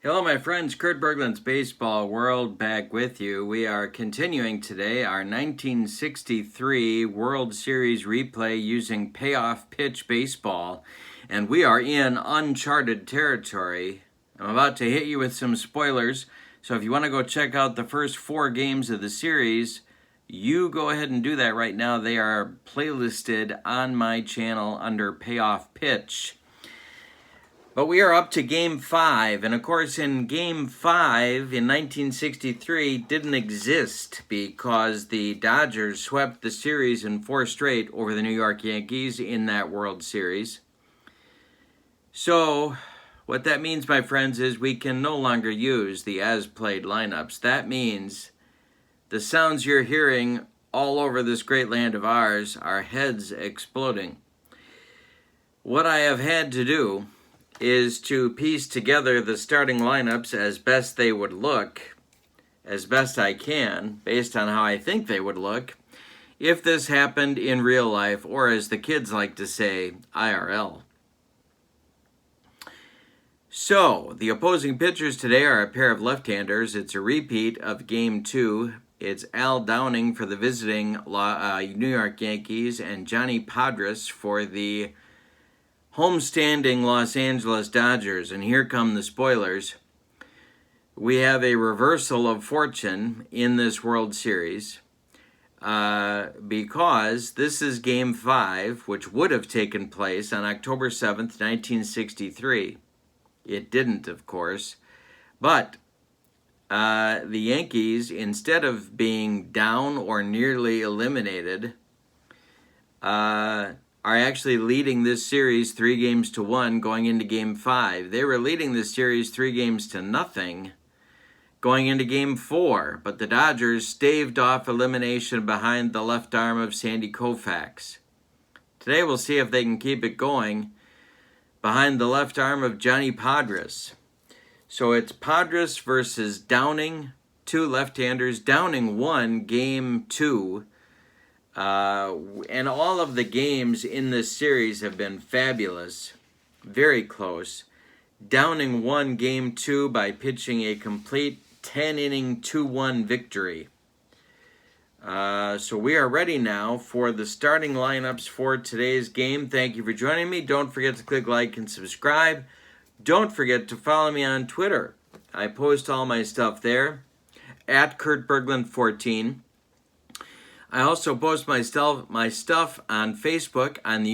Hello, my friends. Kurt Berglund's Baseball World back with you. We are continuing today our 1963 World Series replay using payoff pitch baseball, and we are in uncharted territory. I'm about to hit you with some spoilers, so if you want to go check out the first 4 games of the series, you go ahead and do that right now. They are playlisted on my channel under Payoff Pitch. But we are up to Game 5, and of course in Game 5 in 1963 didn't exist because the Dodgers swept the series in 4 straight over the New York Yankees in that World Series. So what that means, my friends, is we can no longer use the as-played lineups. That means the sounds you're hearing all over this great land of ours are heads exploding. What I have had to do is to piece together the starting lineups as best they would look, as best I can, based on how I think they would look, if this happened in real life, or as the kids like to say, IRL. So, the opposing pitchers today are a pair of left-handers. It's a repeat of Game 2. It's Al Downing for the visiting New York Yankees and Johnny Podres for the homestanding Los Angeles Dodgers. And here come the spoilers. We have a reversal of fortune in this World Series because this is Game 5, which would have taken place on October 7th, 1963. It didn't, of course. But the Yankees, instead of being down or nearly eliminated, are actually leading this series 3-1 going into Game 5. They were leading this series 3-0 going into Game 4, but the Dodgers staved off elimination behind the left arm of Sandy Koufax. Today we'll see if they can keep it going behind the left arm of Johnny Podres. So it's Podres versus Downing, 2 left-handers. Downing won Game 2. And all of the games in this series have been fabulous, very close. Downing won Game 2 by pitching a complete 10-inning 2-1 victory. So we are ready now for the starting lineups for today's game. Thank you for joining me. Don't forget to click like and subscribe. Don't forget to follow me on Twitter. I post all my stuff there, at Kurt Berglund 14. I also post my stuff on Facebook on the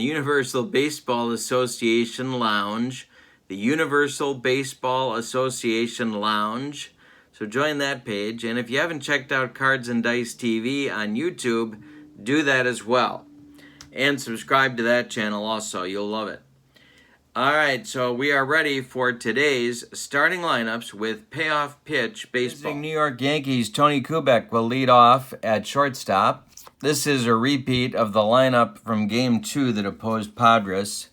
Universal Baseball Association Lounge, the Universal Baseball Association Lounge. So join that page, and if you haven't checked out Cards and Dice TV on YouTube, do that as well, and subscribe to that channel also. You'll love it. All right, so we are ready for today's starting lineups with payoff pitch baseball. New York Yankees, Tony Kubek will lead off at shortstop. This is a repeat of the lineup from Game 2 that opposed Podres.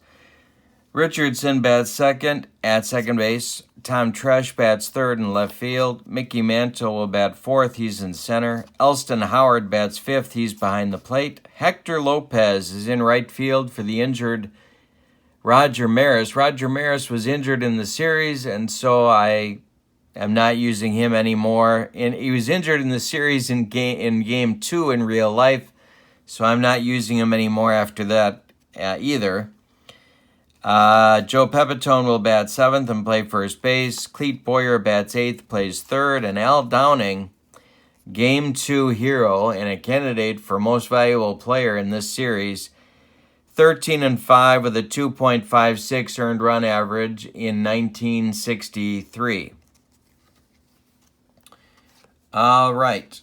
Richardson bats second at second base. Tom Tresh bats third in left field. Mickey Mantle will bat fourth. He's in center. Elston Howard bats fifth. He's behind the plate. Hector Lopez is in right field for the injured Roger Maris. Roger Maris was injured in the series, and so I am not using him anymore. And he was injured in the series in game 2 in real life, so I'm not using him anymore after that either. Joe Pepitone will bat seventh and play first base. Clete Boyer bats eighth, plays third, and Al Downing, Game 2 hero and a candidate for most valuable player in this series, 13-5 with a 2.56 earned run average in 1963. All right.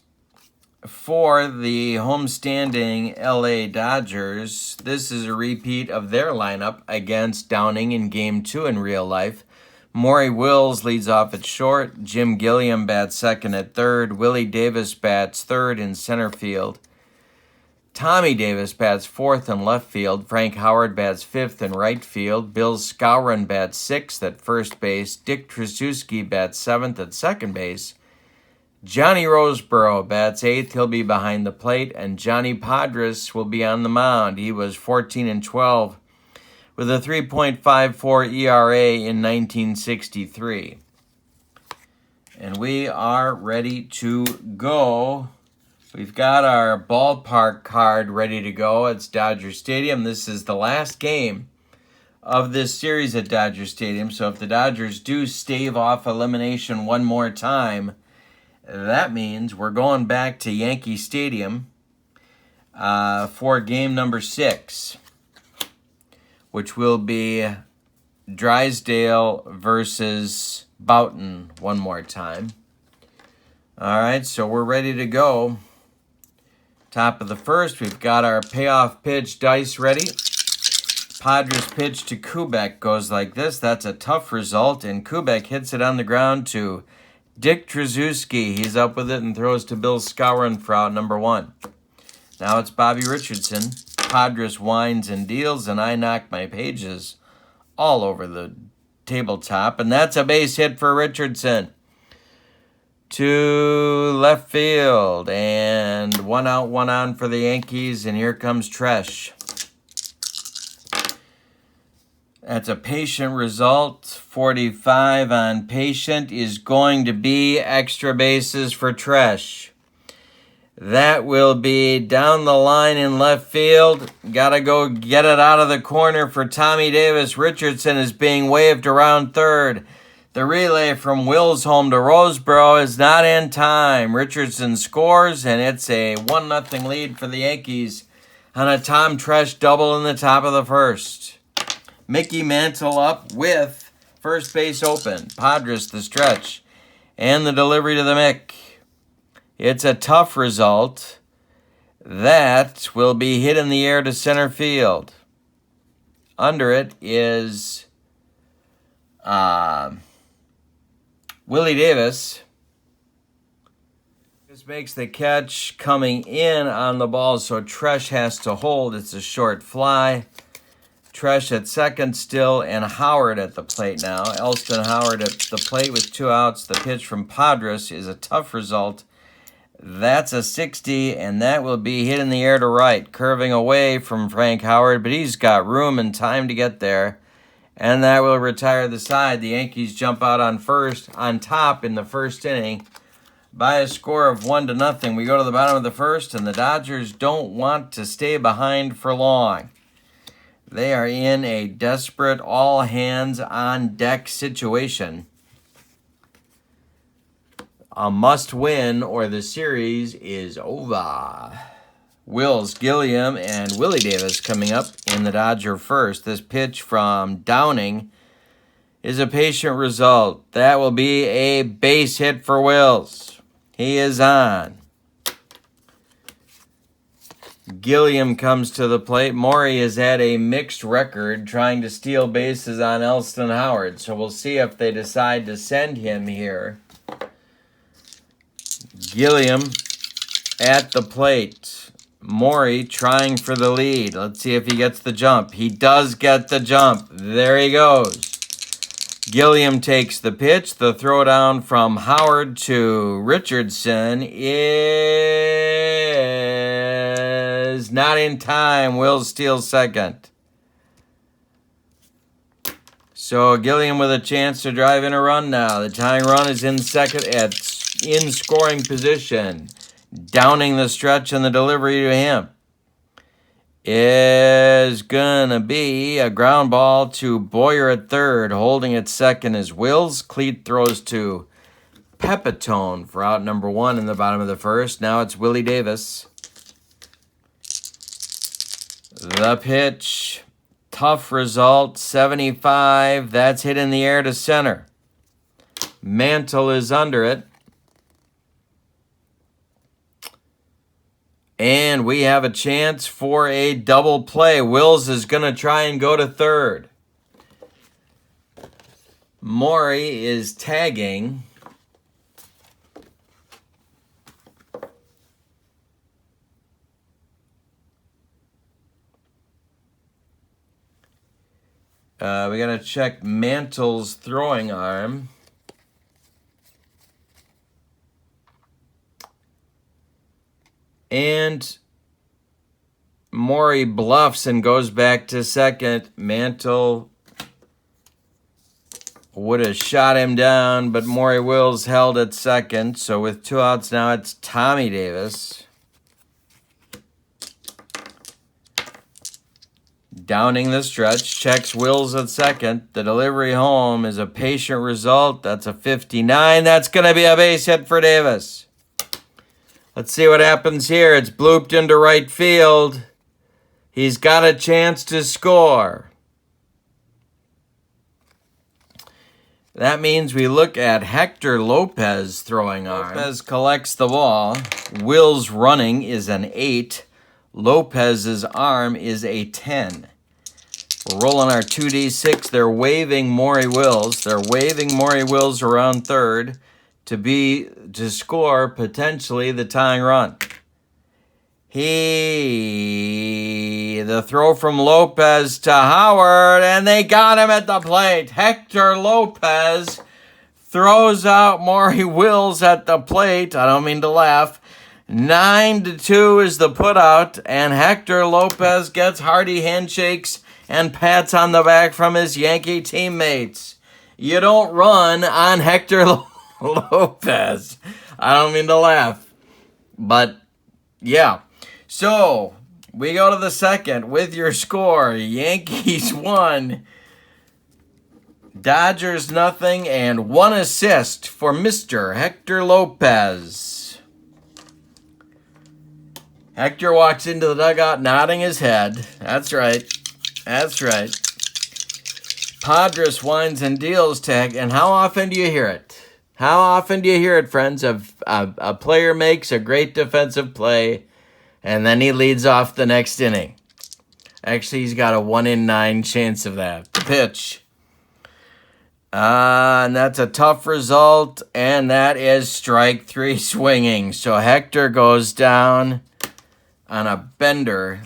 For the homestanding LA Dodgers, this is a repeat of their lineup against Downing in Game 2 in real life. Maury Wills leads off at short. Jim Gilliam bats second at third. Willie Davis bats third in center field. Tommy Davis bats fourth in left field. Frank Howard bats fifth in right field. Bill Skowron bats sixth at first base. Dick Tracewski bats seventh at second base. Johnny Roseboro bats eighth. He'll be behind the plate. And Johnny Podres will be on the mound. He was 14-12 with a 3.54 ERA in 1963. And we are ready to go. We've got our ballpark card ready to go. It's Dodger Stadium. This is the last game of this series at Dodger Stadium. So if the Dodgers do stave off elimination one more time, that means we're going back to Yankee Stadium for game number 6, which will be Drysdale versus Boughton one more time. All right, so we're ready to go. Top of the first, we've got our payoff pitch dice ready. Podres pitch to Kubek goes like this. That's a tough result, and Kubek hits it on the ground to Dick Tracewski. He's up with it and throws to Bill Skowron for out number 1. Now it's Bobby Richardson. Podres winds and deals, and I knock my pages all over the tabletop, and that's a base hit for Richardson. To left field, and 1 out, 1 on for the Yankees, and here comes Tresh. That's a patient result. 45 on patient is going to be extra bases for Tresh. That will be down the line in left field. Gotta go get it out of the corner for Tommy Davis. Richardson is being waved around third. The relay from Wills home to Roseboro is not in time. Richardson scores, and it's a 1-0 lead for the Yankees on a Tom Tresh double in the top of the first. Mickey Mantle up with first base open. Podres the stretch, and the delivery to the Mick. It's a tough result. That will be hit in the air to center field. Under it is Willie Davis. This makes the catch coming in on the ball, so Tresh has to hold. It's a short fly. Tresh at second still, and Howard at the plate now. Elston Howard at the plate with 2 outs. The pitch from Podres is a tough result. That's a 60, and that will be hit in the air to right, curving away from Frank Howard, but he's got room and time to get there, and that will retire the side. The Yankees jump out on top in the first inning by a score of 1-0. We go to the bottom of the first, and the Dodgers don't want to stay behind for long. They are in a desperate all-hands-on-deck situation. A must-win or the series is over. Wills, Gilliam, and Willie Davis coming up in the Dodger first. This pitch from Downing is a patient result. That will be a base hit for Wills. He is on. Gilliam comes to the plate. Morey has had a mixed record trying to steal bases on Elston Howard, so we'll see if they decide to send him here. Gilliam at the plate. Morey trying for the lead. Let's see if he gets the jump. He does get the jump. There he goes. Gilliam takes the pitch. The throwdown from Howard to Richardson is not in time. Will steals second. So Gilliam with a chance to drive in a run now. The tying run is in second in scoring position. Downing the stretch and the delivery to him is gonna be a ground ball to Boyer at third. Holding at second is Wills. Cleat throws to Pepitone for out number 1 in the bottom of the first. Now it's Willie Davis. The pitch, tough result, 75. That's hit in the air to center. Mantle is under it. And we have a chance for a double play. Wills is going to try and go to third. Morey is tagging. We got to check Mantle's throwing arm. And Maury bluffs and goes back to second. Mantle would have shot him down, but Maury Wills held at second. So with 2 outs now, it's Tommy Davis. Downing the stretch, checks Wills at second. The delivery home is a patient result. That's a 59. That's going to be a base hit for Davis. Let's see what happens here. It's blooped into right field. He's got a chance to score. That means we look at Hector Lopez throwing arm. Lopez collects the ball. Wills running is an 8. Lopez's arm is a 10. We're rolling our 2D6. They're waving Maury Wills. They're waving Maury Wills around third to score potentially the tying run. The throw from Lopez to Howard, and they got him at the plate. Hector Lopez throws out Maury Wills at the plate. I don't mean to laugh. 9-2 is the putout, and Hector Lopez gets hearty handshakes and pats on the back from his Yankee teammates. You don't run on Hector Lopez. I don't mean to laugh, but yeah. So we go to the second with your score. Yankees 1, Dodgers nothing, and 1 assist for Mr. Hector Lopez. Hector walks into the dugout nodding his head. That's right. That's right. Podres whines and deals to Hector. And how often do you hear it? How often do you hear it, friends? A player makes a great defensive play, and then he leads off the next inning. Actually, he's got a 1 in 9 chance of that. Pitch. And that's a tough result, and that is strike 3 swinging. So Hector goes down on a bender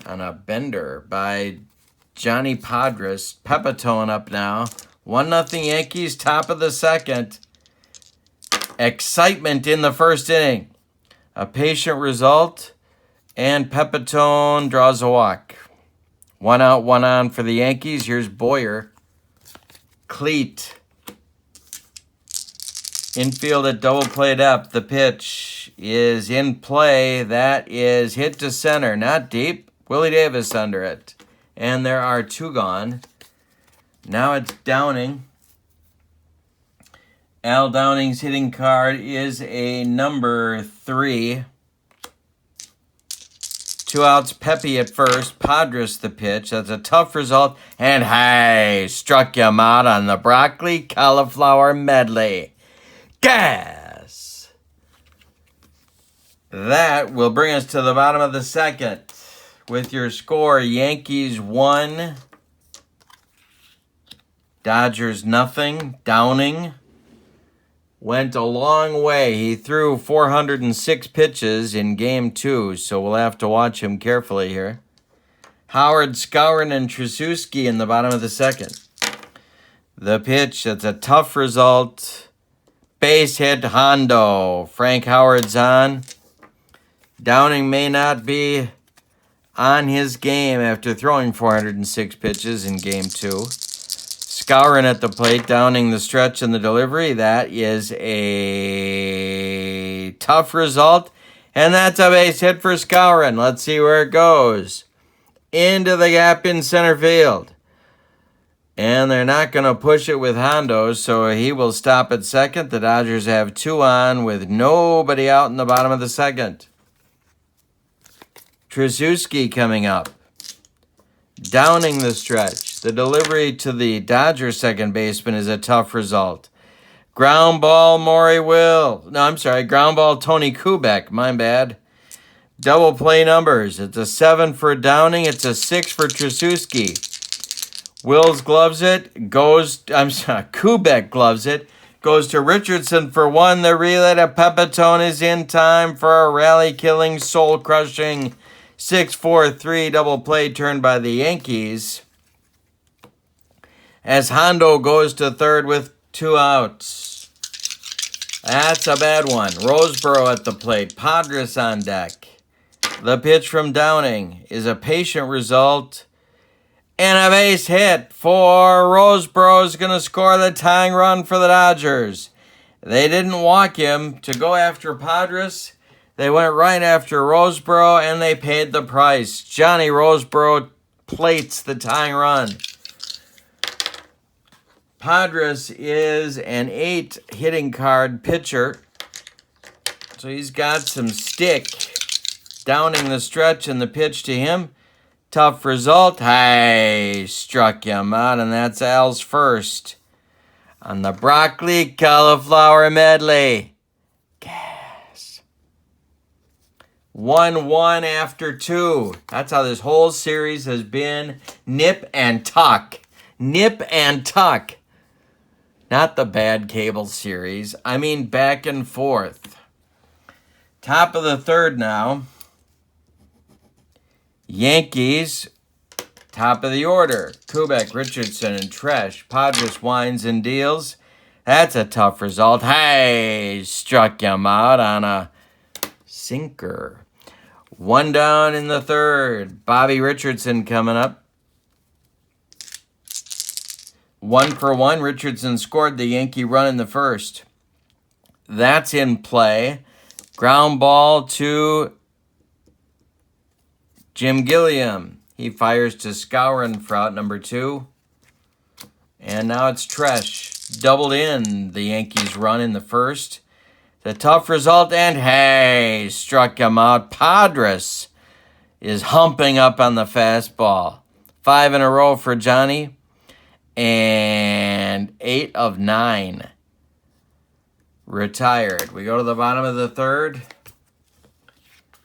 by Johnny Podres. Pepitone up now. 1-0 Yankees, top of the second. Excitement in the first inning. A patient result, and Pepitone draws a walk. 1 out, 1 on for the Yankees. Here's Boyer. Cleat. Infield at double play depth. The pitch is in play. That is hit to center. Not deep. Willie Davis under it. And there are 2 gone. Now it's Downing. Al Downing's hitting card is a number 3. 2 outs, Pepe at first. Podres the pitch. That's a tough result. And hey, struck him out on the broccoli cauliflower medley. Gas! That will bring us to the bottom of the second. With your score, Yankees 1, Dodgers nothing. Downing went a long way. He threw 406 pitches in Game 2, so we'll have to watch him carefully here. Howard, Skowron, and Tracewski in the bottom of the second. The pitch, that's a tough result. Base hit, Hondo. Frank Howard's on. Downing may not be on his game after throwing 406 pitches in Game 2. Skowron at the plate, Downing the stretch and the delivery. That is a tough result, and that's a base hit for Skowron. Let's see where it goes. Into the gap in center field. And they're not going to push it with Hondo, so he will stop at second. The Dodgers have 2 on with nobody out in the bottom of the second. Tracewski coming up. Downing the stretch. The delivery to the Dodgers second baseman is a tough result. Ground ball, Maury Will. No, I'm sorry. Ground ball, Tony Kubek. My bad. Double play numbers. It's a 7 for Downing. It's a 6 for Tracewski. Wills gloves it. Kubek gloves it. Goes to Richardson for 1. The relay to Pepitone is in time for a rally-killing, soul-crushing 6-4-3 double play turned by the Yankees. As Hondo goes to third with 2 outs. That's a bad one. Roseboro at the plate. Podres on deck. The pitch from Downing is a patient result. And a base hit for Roseboro is going to score the tying run for the Dodgers. They didn't walk him to go after Podres. They went right after Roseboro, and they paid the price. Johnny Roseboro plates the tying run. Podres is an 8 hitting card pitcher, so he's got some stick. Downing the stretch and the pitch to him. Tough result. Hey, struck him out, and that's Al's first on the broccoli cauliflower medley. Gas. 1-1 after 2. That's how this whole series has been. Nip and tuck. Nip and tuck. Not the bad cable series. I mean back and forth. Top of the third now. Yankees, top of the order. Kubek, Richardson, and Tresh. Podres winds and deals. That's a tough result. Hey, struck him out on a sinker. 1 down in the third. Bobby Richardson coming up. 1 for 1. Richardson scored the Yankee run in the first. That's in play. Ground ball to Jim Gilliam. He fires to Skowron for out number 2. And now it's Tresh. Doubled in the Yankees run in the first. The tough result, and hey, struck him out. Podres is humping up on the fastball. 5 in a row for Johnny. And 8 of 9. Retired. We go to the bottom of the third.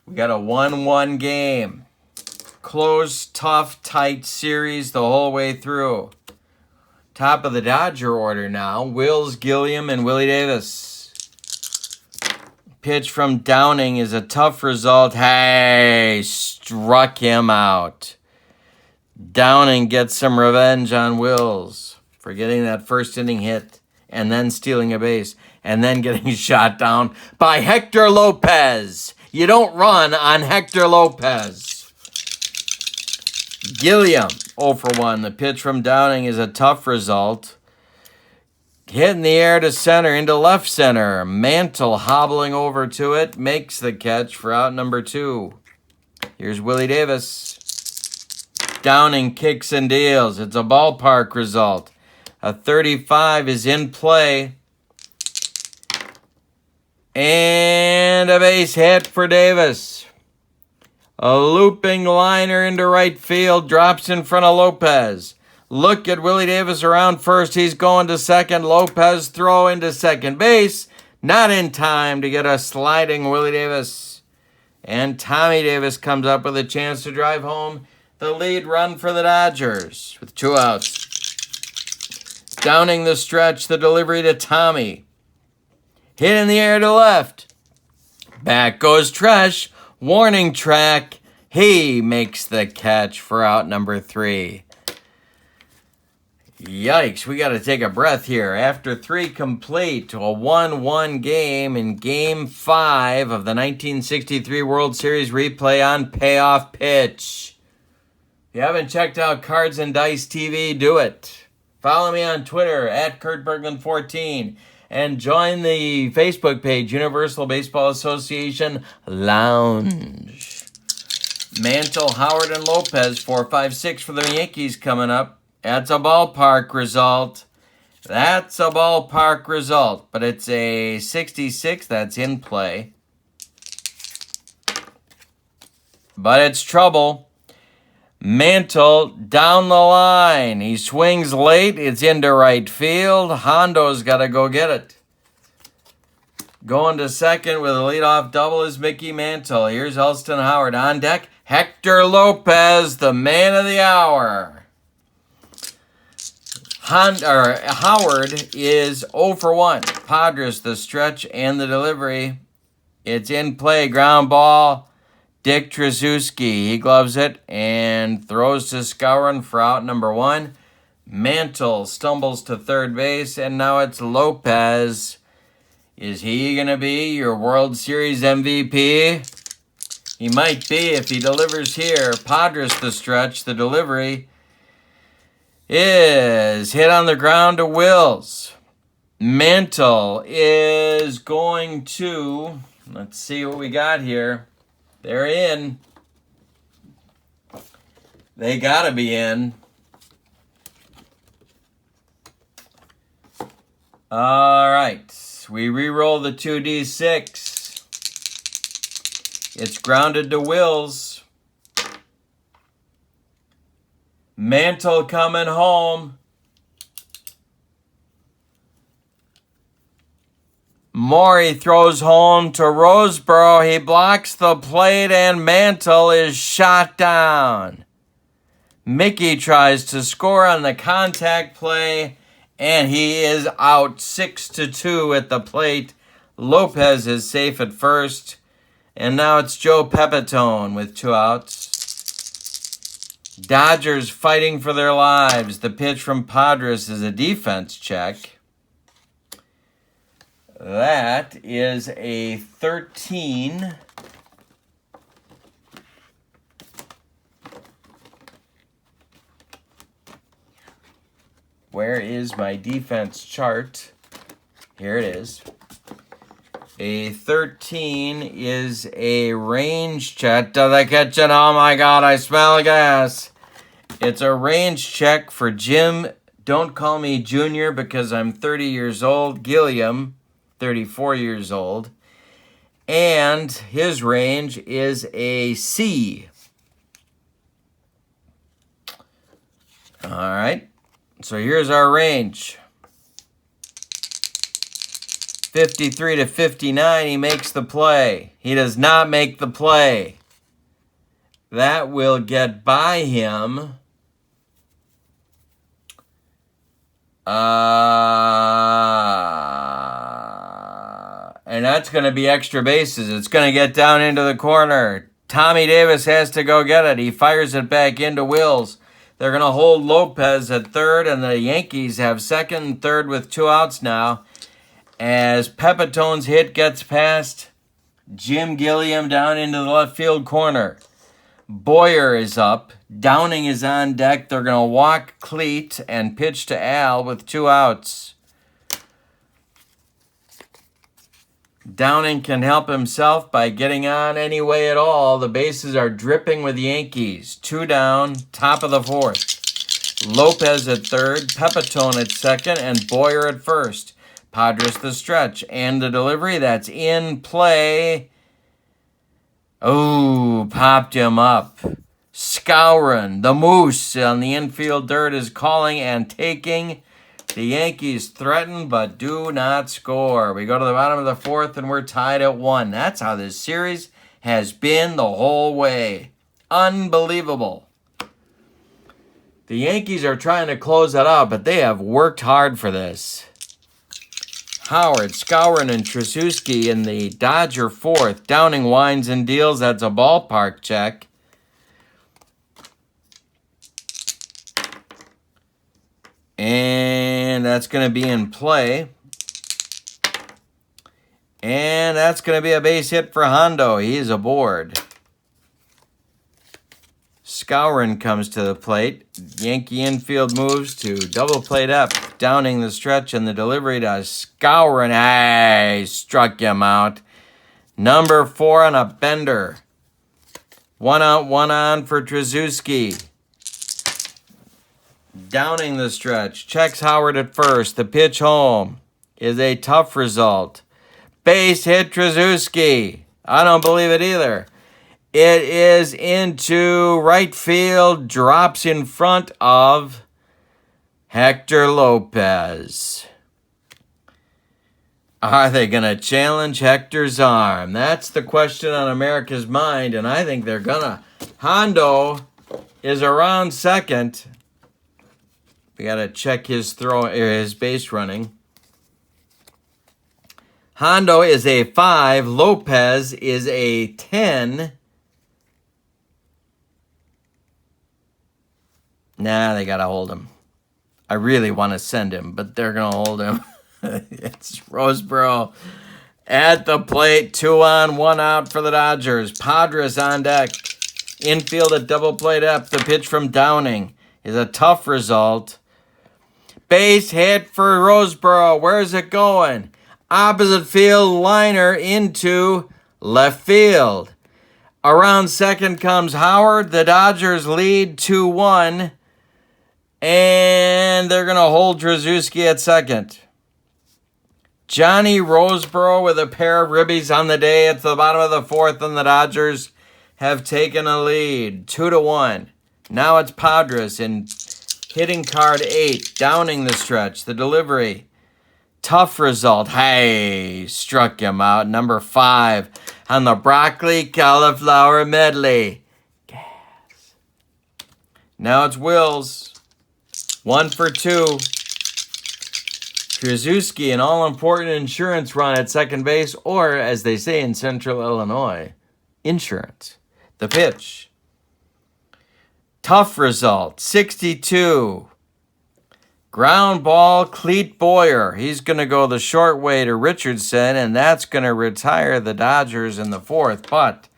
We got a 1-1 game. Close, tough, tight series the whole way through. Top of the Dodger order now. Wills, Gilliam, and Willie Davis. Pitch from Downing is a tough result. Hey, struck him out. Downing gets some revenge on Wills for getting that first inning hit and then stealing a base and then getting shot down by Hector Lopez. You don't run on Hector Lopez. Gilliam, 0 for 1. The pitch from Downing is a tough result. Hit in the air to center, into left center. Mantle hobbling over to it, makes the catch for out number 2. Here's Willie Davis. Downing kicks and deals. It's a ballpark result. A 35 is in play. And a base hit for Davis. A looping liner into right field, drops in front of Lopez. Look at Willie Davis around first. He's going to second. Lopez throw into second base. Not in time to get a sliding Willie Davis. And Tommy Davis comes up with a chance to drive home the lead run for the Dodgers with 2 outs. Downing the stretch, the delivery to Tommy. Hit in the air to left. Back goes Tresh. Warning track. He makes the catch for out number 3. Yikes, we got to take a breath here. After 3 complete to a 1-1 game in Game 5 of the 1963 World Series replay on Payoff Pitch. If you haven't checked out Cards and Dice TV, do it. Follow me on Twitter at KurtBerglund14. And join the Facebook page, Universal Baseball Association Lounge. Mantle, Howard, and Lopez, 4, 5, 6 for the Yankees coming up. That's a ballpark result. That's a ballpark result. But it's a 66 that's in play. But it's trouble. Mantle down the line. He swings late. It's into right field. Hondo's got to go get it. Going to second with a leadoff double is Mickey Mantle. Here's Elston Howard on deck. Hector Lopez, the man of the hour. Howard is 0 for 1. Podres, the stretch and the delivery. It's in play. Ground ball. Dick Tracewski, he gloves it and throws to Skowron for out number 1. Mantle stumbles to third base, and now it's Lopez. Is he going to be your World Series MVP? He might be if he delivers here. Podres the stretch. The delivery is hit on the ground to Wills. Mantle is going to, let's see what we got here. They're in. They gotta be in. All right, we re-roll the 2d6. It's grounded to Wills. Mantle coming home. Maury throws home to Roseboro. He blocks the plate and Mantle is shot down. Mickey tries to score on the contact play, and he is out 6-2 at the plate. Lopez is safe at first, and now it's Joe Pepitone with 2 outs. Dodgers fighting for their lives. The pitch from Podres is a defense check. That is a 13. Where is my defense chart? Here it is. A 13 is a range check to the kitchen. Oh my God, I smell gas. It's a range check for Jim. Don't call me Junior because I'm 30 years old. Gilliam, 34 years old. And his range is a C. All right. So here's our range. 53 to 59, he makes the play. He does not make the play. That will get by him. And that's going to be extra bases. It's going to get down into the corner. Tommy Davis has to go get it. He fires it back into Wills. They're going to hold Lopez at third, and the Yankees have second and third with 2 outs now. As Pepitone's hit gets past Jim Gilliam down into the left field corner. Boyer is up. Downing is on deck. They're going to walk Cleat and pitch to Al with 2 outs. Downing can help himself by getting on any way at all. The bases are dripping with Yankees. 2 down, top of the 4th. Lopez at third, Pepitone at second, and Boyer at first. Podres the stretch and the delivery. That's in play. Oh, popped him up. Skowron, the Moose on the infield dirt, is calling and taking. The Yankees threaten but do not score. We go to the bottom of the 4th and we're tied at 1. That's how this series has been the whole way. Unbelievable. The Yankees are trying to close it out, but they have worked hard for this. Howard, Skowron, and Tracewski in the Dodger 4th. Downing winds and deals. That's a ballpark check. And that's going to be in play. And that's going to be a base hit for Hondo. He's aboard. Skowron comes to the plate. Yankee infield moves to double plate up. Downing the stretch and the delivery to Skowron. Hey, struck him out. Number 4 on a bender. 1 out, 1 on for Tracewski. Downing the stretch. Checks Howard at first. The pitch home is a tough result. Base hit Tracewski. I don't believe it either. It is into right field. Drops in front of Hector Lopez. Are they going to challenge Hector's arm? That's the question on America's mind, and I think they're going to. Hondo is around second. We got to check his his base running. Hondo is a 5. Lopez is a 10. Nah, they got to hold him. I really want to send him, but they're going to hold him. It's Roseboro. At the plate, 2 on, 1 out for the Dodgers. Podres on deck. Infield at double play depth. The pitch from Downing is a tough result. Base hit for Roseboro. Where's it going? Opposite field liner into left field. Around second comes Howard. The Dodgers lead 2-1. And they're going to hold Trzaskowski at second. Johnny Roseboro with a pair of ribbies on the day. It's the bottom of the fourth, and the Dodgers have taken a lead, 2-1. Now it's Podres in hitting card 8, Downing the stretch, the delivery. Tough result. Hey, struck him out. Number 5 on the broccoli cauliflower medley. Gas. Now it's Wills. 1 for 2. Trzaskowski, an all-important insurance run at second base, or as they say in Central Illinois, insurance. The pitch. Tough result, 62. Ground ball, Cleet Boyer. He's going to go the short way to Richardson, and that's going to retire the Dodgers in the fourth. But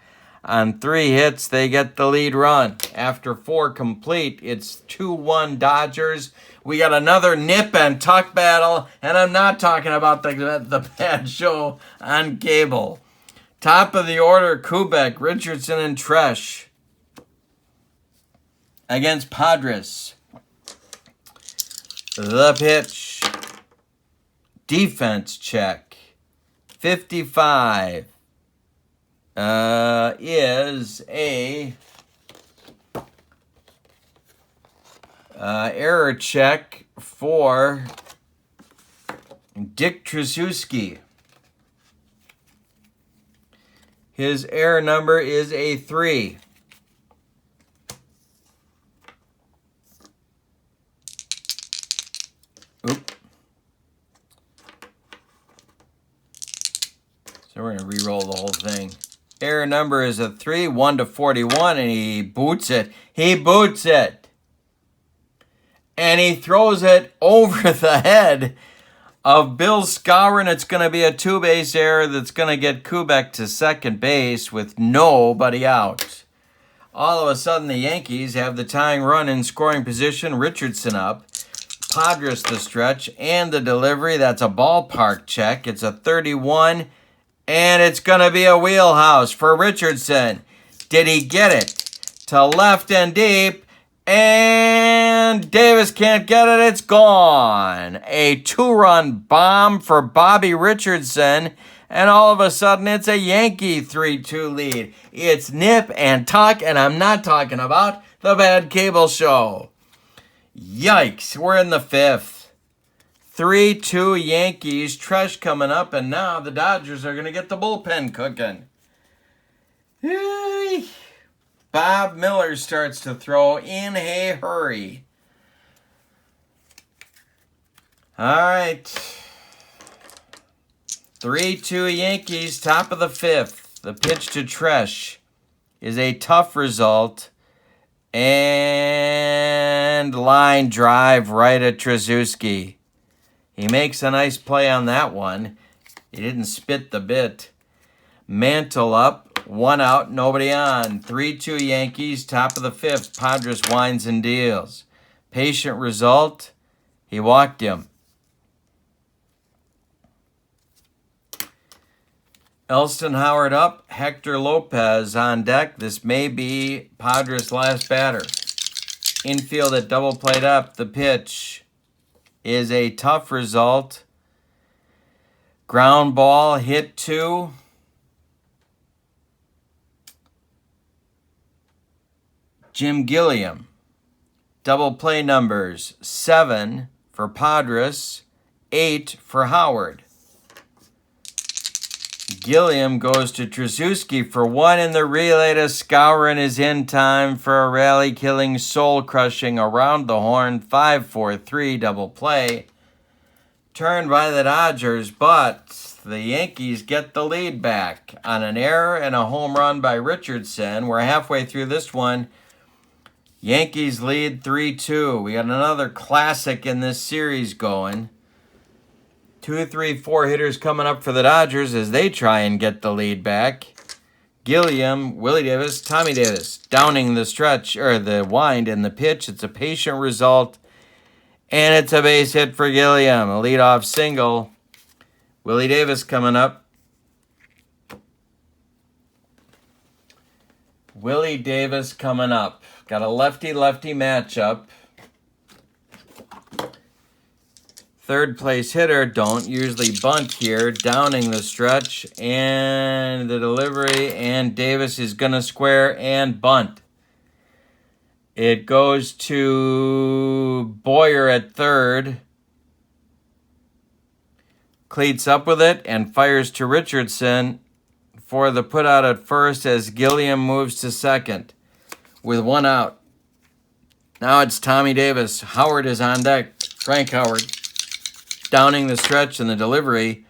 on 3 hits, they get the lead run. After 4 complete, it's 2-1 Dodgers. We got another nip and tuck battle, and I'm not talking about the bad show on cable. Top of the order, Kubek, Richardson, and Tresh against Podres. The pitch. Defense check. 55 is a error check for Dick Trzaskowski. His error number is a 3. Oop. So we're going to re-roll the whole thing. Error number is a 3, 1-41, and he boots it. He boots it. And he throws it over the head of Bill Skowron. It's going to be a 2-base error that's going to get Kubek to second base with nobody out. All of a sudden, the Yankees have the tying run in scoring position. Richardson up. Podres the stretch and the delivery. That's a ballpark check. It's a 31, and it's going to be a wheelhouse for Richardson. Did he get it to left and deep? And Davis can't get it. It's gone. A 2-run bomb for Bobby Richardson. And all of a sudden, it's a Yankee 3-2 lead. It's nip and tuck, and I'm not talking about the bad cable show. Yikes. We're in the 5th. 3-2 Yankees. Tresh coming up, and now the Dodgers are going to get the bullpen cooking. Hey. Bob Miller starts to throw in a hurry. All right. 3-2 Yankees, top of the 5th. The pitch to Tresh is a tough result. And line drive right at Trzaskowski. He makes a nice play on that one. He didn't spit the bit. Mantle up. 1 out, nobody on. 3-2 Yankees, top of the 5th. Podres winds and deals. Patient result. He walked him. Elston Howard up. Hector Lopez on deck. This may be Podres' last batter. Infield at double plate up. The pitch is a tough result. Ground ball hit to Jim Gilliam. Double play numbers 7 for Podres, 8 for Howard. Gilliam goes to Trzaskowski for 1 in the relay to Skowron is in time for a rally-killing, soul-crushing, around the horn 5-4-3 double play. Turned by the Dodgers, but the Yankees get the lead back on an error and a home run by Richardson. We're halfway through this one. Yankees lead 3-2. We got another classic in this series going. 2, 3, 4 hitters coming up for the Dodgers as they try and get the lead back. Gilliam, Willie Davis, Tommy Davis downing the stretch, or the wind and the pitch. It's a patient result, and it's a base hit for Gilliam. A leadoff single. Willie Davis coming up. Willie Davis coming up. Got a lefty-lefty matchup. Third place hitter, don't usually bunt here, downing the stretch and the delivery, and Davis is going to square and bunt. It goes to Boyer at third. Cleats up with it and fires to Richardson for the putout at first as Gilliam moves to second with one out. Now it's Tommy Davis. Howard is on deck. Frank Howard. Downing the stretch, and the delivery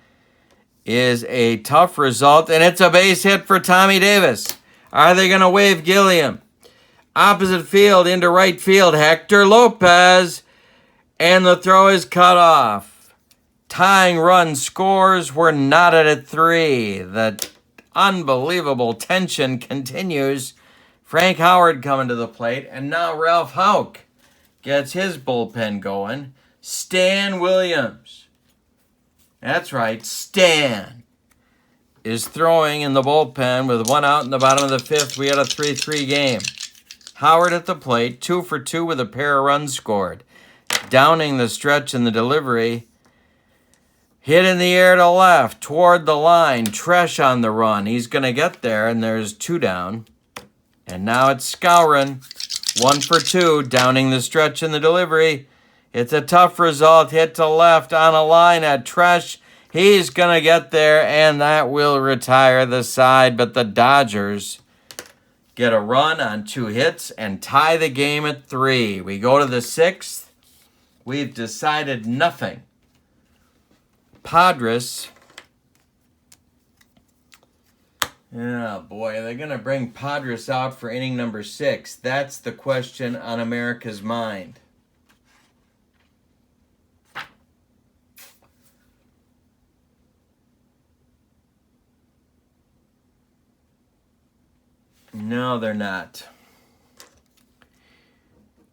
is a tough result, and it's a base hit for Tommy Davis. Are they going to wave Gilliam? Opposite field into right field, Hector Lopez, and the throw is cut off. Tying run scores. We're knotted at 3. The unbelievable tension continues. Frank Howard coming to the plate, and now Ralph Houck gets his bullpen going. Stan Williams, that's right, Stan, is throwing in the bullpen with one out in the bottom of the 5th. We had a 3-3 game. Howard at the plate, 2 for 2 with a pair of runs scored. Downing the stretch in the delivery. Hit in the air to left, toward the line. Tresh on the run. He's going to get there, and there's 2 down. And now it's Skowron, 1 for 2, downing the stretch in the delivery. It's a tough result. Hit to left on a line at Tresh. He's going to get there, and that will retire the side. But the Dodgers get a run on 2 hits and tie the game at 3. We go to the 6th. We've decided nothing. Podres. Oh, boy. Are they going to bring Podres out for inning number 6? That's the question on America's mind. No, they're not.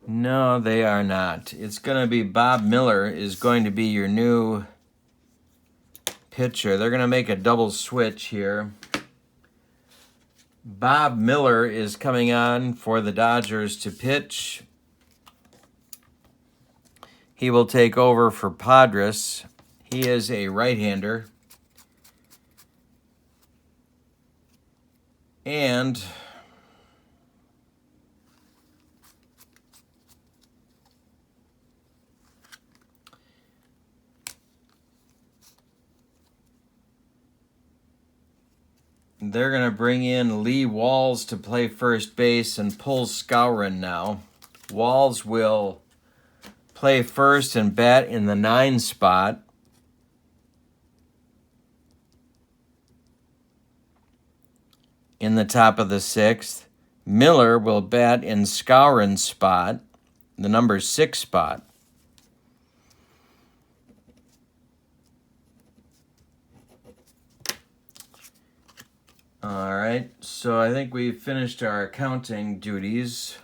No, they are not. It's going to be Bob Miller is going to be your new pitcher. They're going to make a double switch here. Bob Miller is coming on for the Dodgers to pitch. He will take over for Podres. He is a right-hander. And they're going to bring in Lee Walls to play first base and pull Skowron now. Walls will play first and bat in the 9 spot. In the top of the 6th. Miller will bat in Skowron's spot, the number 6 spot. All right, so I think we've finished our accounting duties.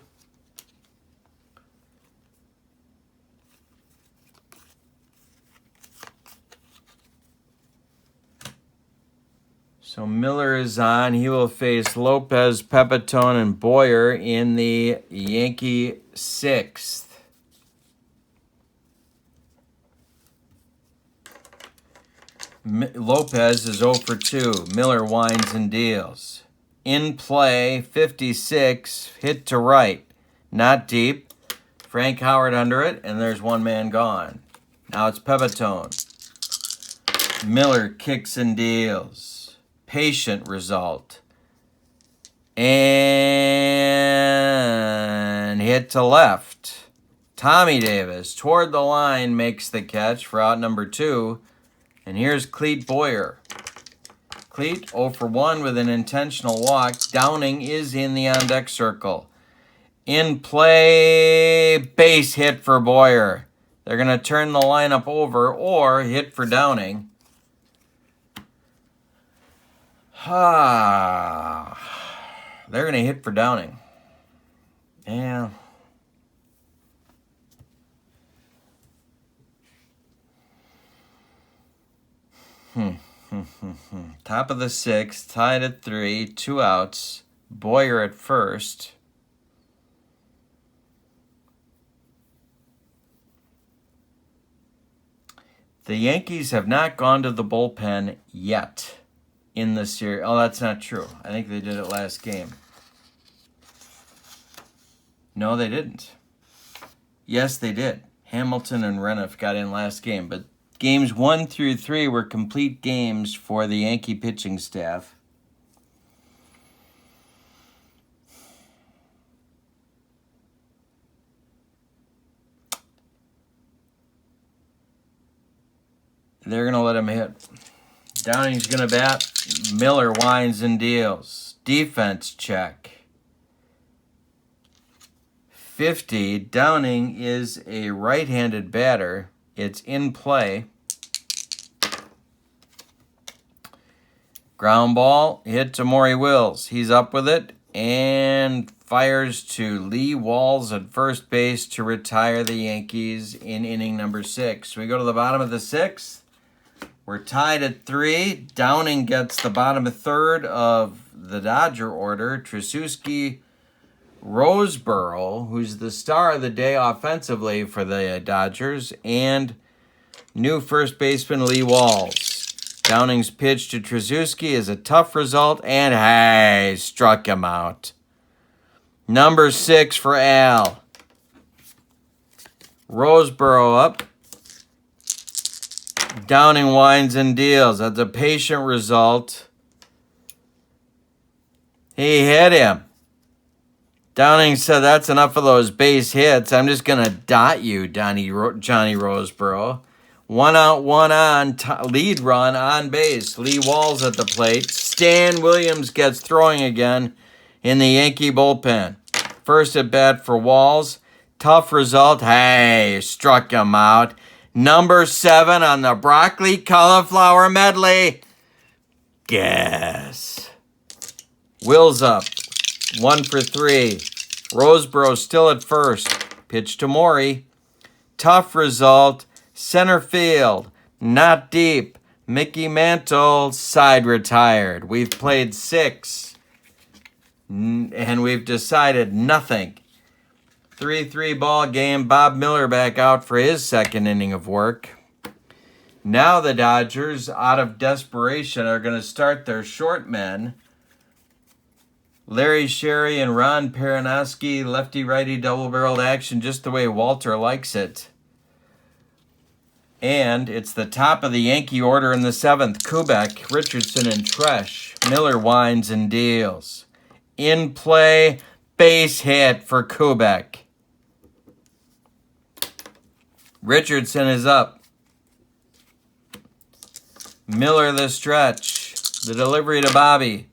So Miller is on. He will face Lopez, Pepitone, and Boyer in the Yankee 6th. Lopez is 0 for 2. Miller winds and deals. In play, 56, hit to right. Not deep. Frank Howard under it, and there's one man gone. Now it's Pepitone. Miller kicks and deals. Patient result. And hit to left. Tommy Davis toward the line makes the catch for out number 2. And here's Cleet Boyer. Cleet 0 for 1 with an intentional walk. Downing is in the on-deck circle. In play, base hit for Boyer. They're going to turn the lineup over or hit for Downing. They're going to hit for Downing. Yeah. Top of the sixth, tied at 3, 2 outs. Boyer at first. The Yankees have not gone to the bullpen yet in the series. Oh, that's not true. I think they did it last game. No, they didn't. Yes, they did. Hamilton and Reniff got in last game, but games 1 through 3 were complete games for the Yankee pitching staff. They're going to let him hit. Downing's going to bat. Miller winds and deals. Defense check. 50. Downing is a right-handed batter. It's in play. Ground ball, hit to Maury Wills. He's up with it and fires to Lee Walls at first base to retire the Yankees in inning number 6. We go to the bottom of the 6th. We're tied at 3. Downing gets the bottom third of the Dodger order. Tracewski, Roseboro, who's the star of the day offensively for the Dodgers, and new first baseman Lee Walls. Downing's pitch to Tracewski is a tough result, and hey, struck him out. Number 6 for Al. Roseboro up. Downing winds and deals. That's a patient result. He hit him. Downing said, that's enough of those base hits. I'm just going to dot you, Johnny Roseboro. 1 out, 1 on, lead run on base. Lee Walls at the plate. Stan Williams gets throwing again in the Yankee bullpen. First at bat for Walls. Tough result. Hey, struck him out. Number 7 on the broccoli cauliflower medley. Guess. Wills up. 1 for 3. Roseboro still at first. Pitch to Maury. Tough result. Center field. Not deep. Mickey Mantle side retired. We've played 6. And we've decided nothing. 3-3 ball game. Bob Miller back out for his second inning of work. Now the Dodgers, out of desperation, are going to start their short men. Larry Sherry and Ron Perinoski, lefty-righty double-barreled action just the way Walter likes it. And it's the top of the Yankee order in the 7th. Kubek, Richardson, and Tresh. Miller winds and deals. In play, base hit for Kubek. Richardson is up. Miller the stretch. The delivery to Bobby.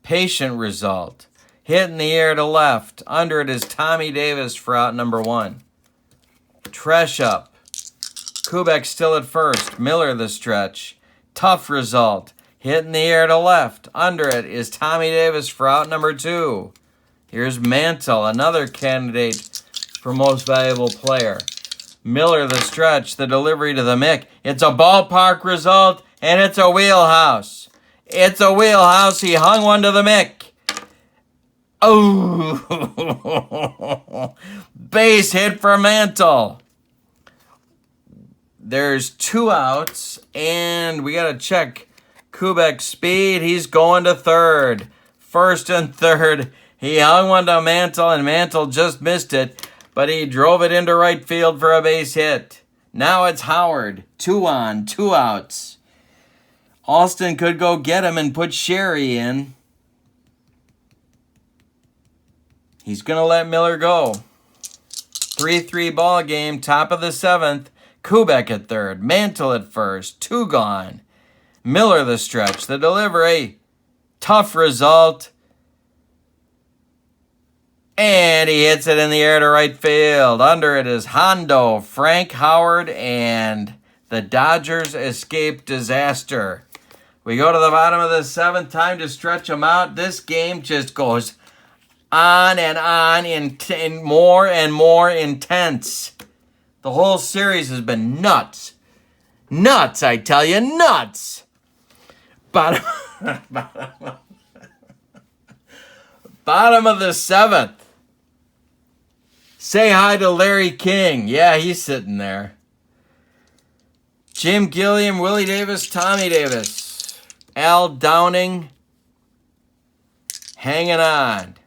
Patient result. Hit in the air to left. Under it is Tommy Davis for out number 1. Tresh up. Kubek still at first. Miller the stretch. Tough result. Hit in the air to left. Under it is Tommy Davis for out number 2. Here's Mantle, another candidate for most valuable player. Miller the stretch. The delivery to the Mick. It's a ballpark result, and it's a wheelhouse. It's a wheelhouse. He hung one to the Mick. Oh! Base hit for Mantle. There's 2 outs, and we got to check Kubek's speed. He's going to third. First and third. He hung one to Mantle, and Mantle just missed it, but he drove it into right field for a base hit. Now it's Howard. 2 on, 2 outs. Austin could go get him and put Sherry in. He's going to let Miller go. 3-3 ball game, top of the 7th. Kubek at third. Mantle at first. 2 gone. Miller the stretch. The delivery. Tough result. And he hits it in the air to right field. Under it is Hondo, Frank Howard, and the Dodgers escape disaster. We go to the bottom of the seventh. Time to stretch them out. This game just goes on in more and more intense. The whole series has been nuts. Nuts, I tell you, nuts. Bottom of the seventh. Say hi to Larry King. Yeah, he's sitting there. Jim Gilliam, Willie Davis, Tommy Davis. Al Downing hanging on.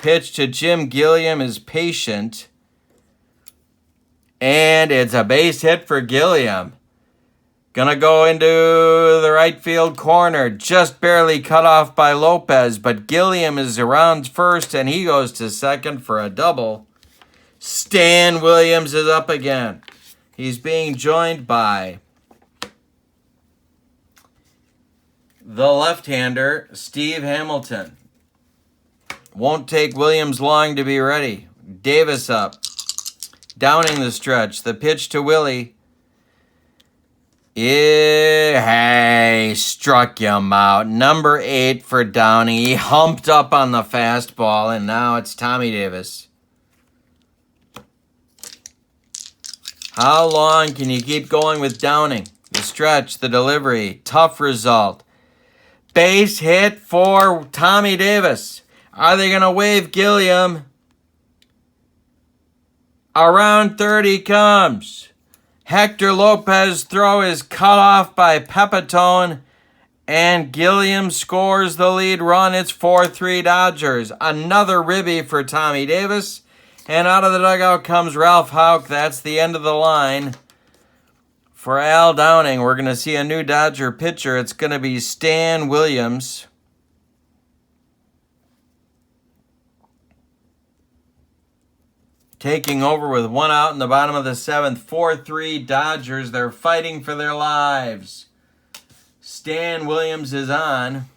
Pitch to Jim Gilliam is patient. And it's a base hit for Gilliam. Gonna go into the right field corner. Just barely cut off by Lopez. But Gilliam is around first and he goes to second for a double. Stan Williams is up again. He's being joined by the left-hander, Steve Hamilton. Won't take Williams long to be ready. Davis up. Downing the stretch. The pitch to Willie. Hey, struck him out. Number 8 for Downing. He humped up on the fastball, and now it's Tommy Davis. How long can you keep going with Downing? The stretch, the delivery, tough result. Base hit for Tommy Davis. Are they going to wave Gilliam? Around third he comes. Hector Lopez throw is cut off by Pepitone, and Gilliam scores the lead run. It's 4-3 Dodgers. Another ribby for Tommy Davis, and out of the dugout comes Ralph Houck. That's the end of the line for Al Downing. We're going to see a new Dodger pitcher. It's going to be Stan Williams. Taking over with one out in the bottom of the seventh. 4-3 Dodgers. They're fighting for their lives. Stan Williams is on.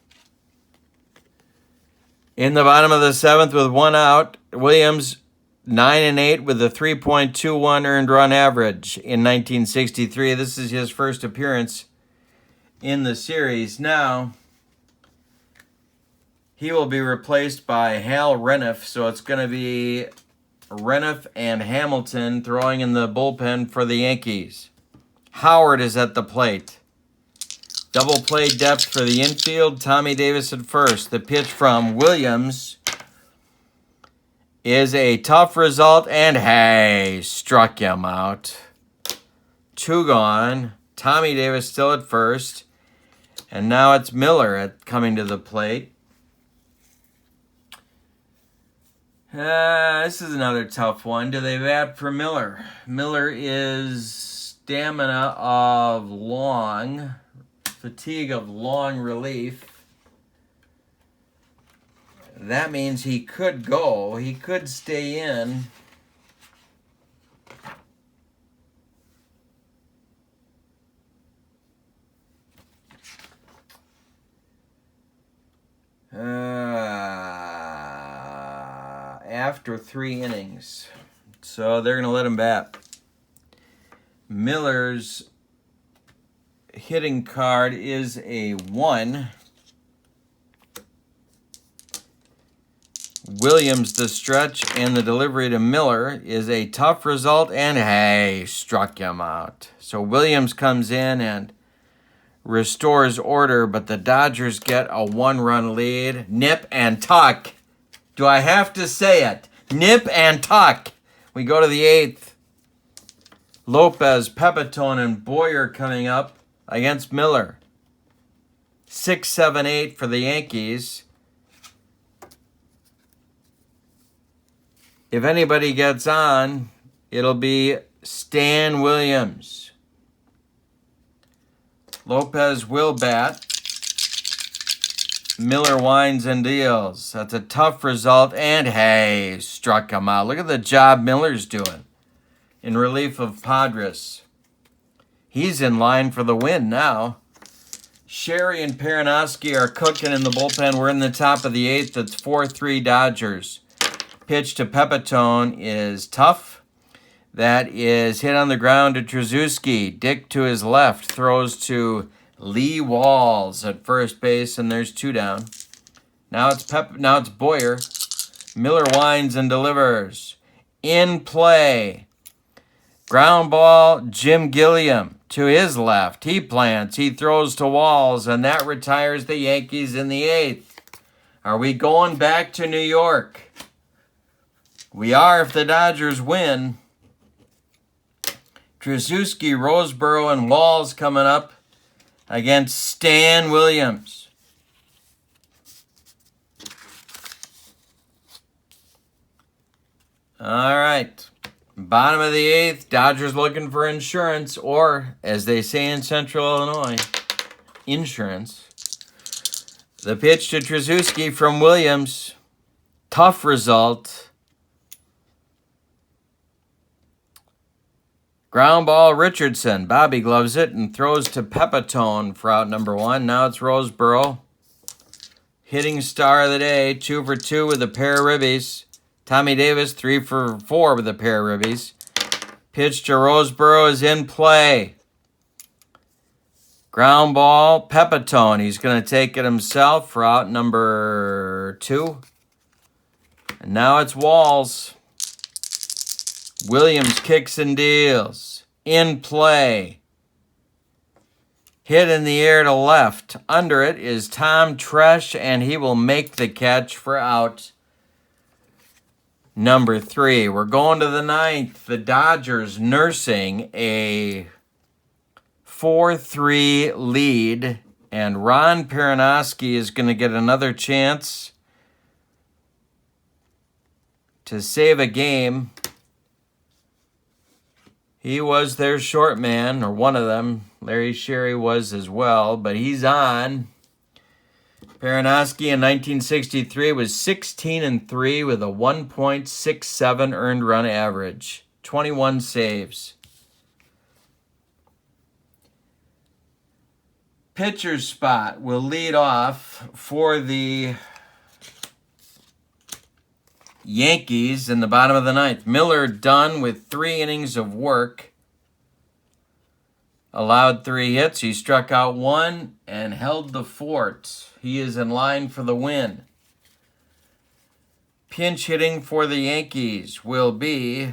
In the bottom of the seventh with one out. Williams 9-8 with a 3.21 earned run average in 1963. This is his first appearance in the series. Now, he will be replaced by Hal Reniff, so it's going to be Reniff and Hamilton throwing in the bullpen for the Yankees. Howard is at the plate. Double play depth for the infield. Tommy Davis at first. The pitch from Williams is a tough result, and hey, struck him out. 2 gone. Tommy Davis still at first. And now it's Miller coming to the plate. This is another tough one. Do they bat for Miller? Miller is stamina of long, fatigue of long relief. That means he could go. He could stay in. After 3 innings. So they're going to let him bat. Miller's hitting card is a 1. Williams, the stretch and the delivery to Miller is a tough result, and hey, struck him out. So Williams comes in and restores order, but the Dodgers get a 1-run lead. Nip and tuck. Do I have to say it? Nip and tuck. We go to the 8th. Lopez, Pepitone, and Boyer coming up against Miller. 6-7-8 for the Yankees. If anybody gets on, it'll be Stan Williams. Lopez will bat. Miller winds and deals. That's a tough result. And hey, struck him out. Look at the job Miller's doing in relief of Podres. He's in line for the win now. Sherry and Peranowski are cooking in the bullpen. We're in the top of the 8th. It's 4-3 Dodgers. Pitch to Pepitone is tough. That is hit on the ground to Trzeski. Dick to his left throws to Lee Walls at first base, and there's 2 down. Now it's Boyer. Miller winds and delivers. In play. Ground ball, Jim Gilliam to his left. He plants. He throws to Walls, and that retires the Yankees in the 8th. Are we going back to New York? We are if the Dodgers win. Trzeski, Roseboro, and Walls coming up against Stan Williams. All right. Bottom of the 8th, Dodgers looking for insurance, or, as they say in Central Illinois, insurance. The pitch to Trzeski from Williams. Tough result. Ground ball, Richardson. Bobby gloves it and throws to Pepitone for out number 1. Now it's Roseboro. Hitting star of the day, 2 for 2 with a pair of ribbies. Tommy Davis, 3 for 4 with a pair of ribbies. Pitch to Roseboro is in play. Ground ball, Pepitone. He's going to take it himself for out number 2. And now it's Walls. Williams kicks and deals. In play. Hit in the air to left. Under it is Tom Tresh, and he will make the catch for out number 3. We're going to the 9th. The Dodgers nursing a 4-3 lead, and Ron Perinoski is going to get another chance to save a game. He was their short man, or one of them. Larry Sherry was as well, but he's on. Perinoski in 1963 was 16-3 with a 1.67 earned run average, 21 saves. Pitcher's spot will lead off for the Yankees in the bottom of the 9th. Miller done with 3 innings of work. Allowed 3 hits. He struck out 1 and held the fort. He is in line for the win. Pinch hitting for the Yankees will be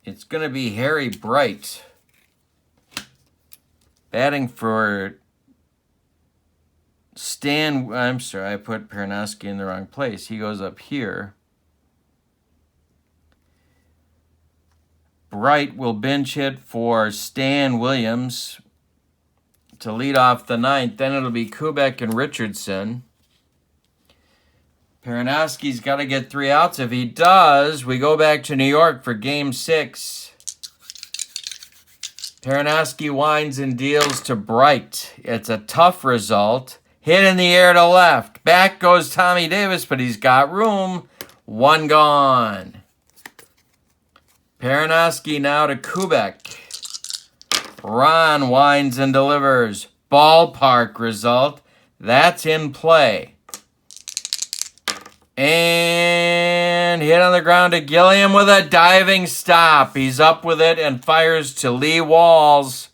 it's going to be Harry Bright. Batting for I'm sorry, I put Perinoski in the wrong place. He goes up here. Bright will bench hit for Stan Williams to lead off the 9th. Then it'll be Kubek and Richardson. Perinoski's got to get 3 outs. If he does, we go back to New York for Game 6. Perinoski winds and deals to Bright. It's a tough result. Hit in the air to left. Back goes Tommy Davis, but he's got room. 1 gone. Perinoski now to Kubek. Ron winds and delivers. Ballpark result. That's in play. And hit on the ground to Gilliam with a diving stop. He's up with it and fires to Lee Walls.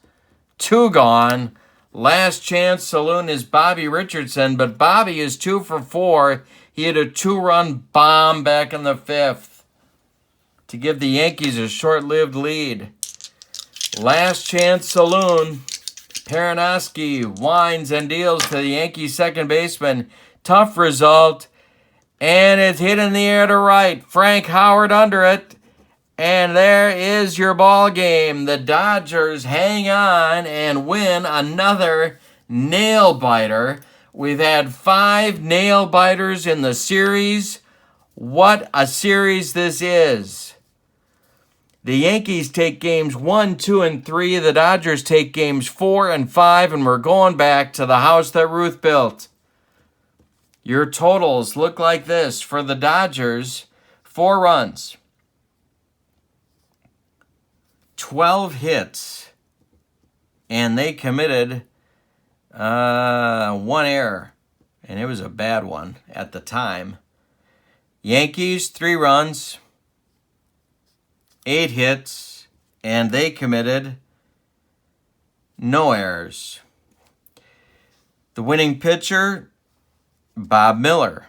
2 gone. Last chance saloon is Bobby Richardson, but Bobby is 2 for 4. He had a 2-run bomb back in the 5th to give the Yankees a short-lived lead. Last chance saloon. Perinoski winds and deals to the Yankees second baseman. Tough result. And it's hit in the air to right. Frank Howard under it. And there is your ball game. The Dodgers hang on and win another nail-biter. We've had 5 nail-biters in the series. What a series this is. The Yankees take games 1, 2, and 3. The Dodgers take games 4 and 5. And we're going back to the house that Ruth built. Your totals look like this. For the Dodgers, 4 runs, 12 hits, and they committed one error, and it was a bad one at the time. Yankees, 3 runs, 8 hits, and they committed no errors. The winning pitcher, Bob Miller.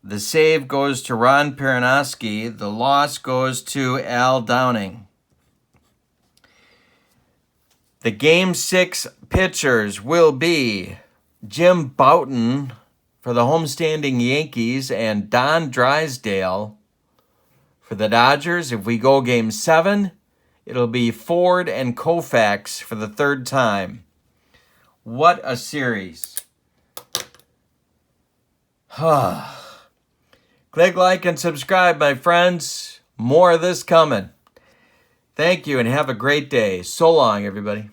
The save goes to Ron Perinoski. The loss goes to Al Downing. The Game 6 pitchers will be Jim Bouton for the homestanding Yankees and Don Drysdale for the Dodgers. If we go Game 7, it'll be Ford and Koufax for the 3rd time. What a series. Click like and subscribe, my friends. More of this coming. Thank you and have a great day. So long, everybody.